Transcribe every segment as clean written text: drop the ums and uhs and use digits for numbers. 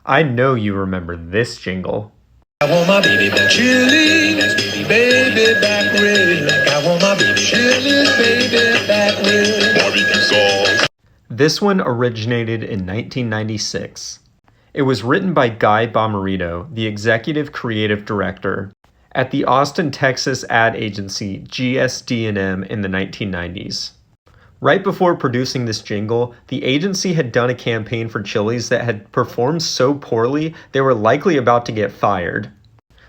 I know you remember this jingle. I want my baby back chili, baby back rib. I want my baby chili, baby back rib. Barbecue sauce. This one originated in 1996. It was written by Guy Bomarito, the executive creative director, at the Austin, Texas ad agency GSD&M in the 1990s. Right before producing this jingle, the agency had done a campaign for Chili's that had performed so poorly they were likely about to get fired.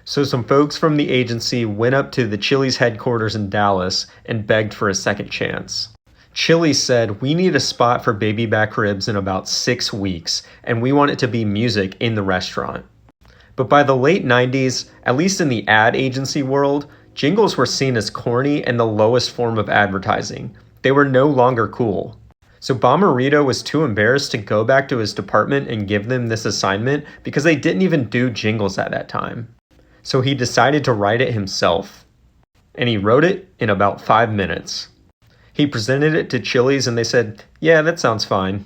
So some folks from the agency went up to the Chili's headquarters in Dallas and begged for a second chance. Chili's said, "We need a spot for baby back ribs in about 6 weeks, and we want it to be music in the restaurant." But by the late 90s, at least in the ad agency world, jingles were seen as corny and the lowest form of advertising. They were no longer cool. So Bomarito was too embarrassed to go back to his department and give them this assignment because they didn't even do jingles at that time. So he decided to write it himself. And he wrote it in about 5 minutes. He presented it to Chili's and they said, "Yeah, that sounds fine."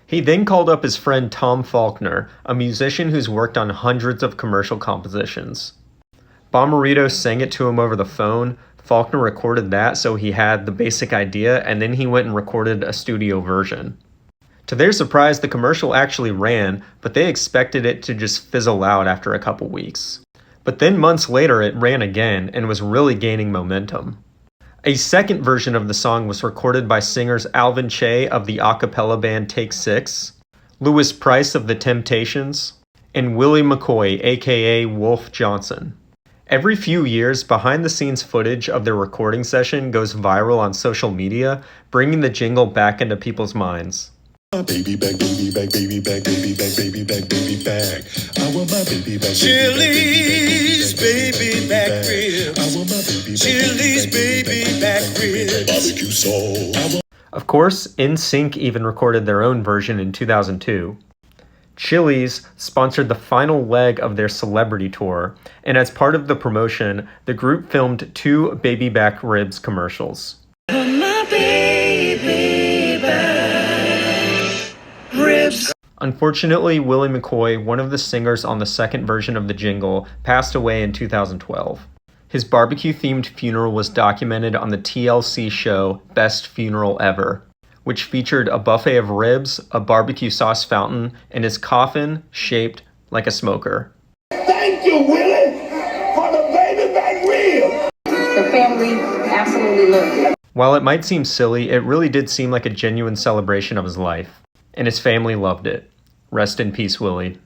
He then called up his friend Tom Faulkner, a musician who's worked on hundreds of commercial compositions. Bomarito sang it to him over the phone. Faulkner recorded that so he had the basic idea, and then he went and recorded a studio version. To their surprise, the commercial actually ran, but they expected it to just fizzle out after a couple weeks. But then months later it ran again and was really gaining momentum. A second version of the song was recorded by singers Alvin Che of the a cappella band Take Six, Louis Price of The Temptations, and Willie McCoy, aka Wolf Johnson. Every few years, behind-the-scenes footage of their recording session goes viral on social media, bringing the jingle back into people's minds. Baby back, baby back, baby back, baby back, baby back, baby back. I want my baby back. Chili's baby back rib. I want my baby back. Chili's baby back rib. Barbecue sauce. Of course, NSYNC even recorded their own version in 2002. Chili's sponsored the final leg of their celebrity tour, and as part of the promotion, the group filmed 2 baby back ribs commercials. My baby back ribs. Unfortunately, Willie McCoy, one of the singers on the second version of the jingle, passed away in 2012. His barbecue-themed funeral was documented on the TLC show Best Funeral Ever, which featured a buffet of ribs, a barbecue sauce fountain, and his coffin shaped like a smoker. Thank you, Willie, for the baby back rib. The family absolutely loved it. While it might seem silly, it really did seem like a genuine celebration of his life, and his family loved it. Rest in peace, Willie.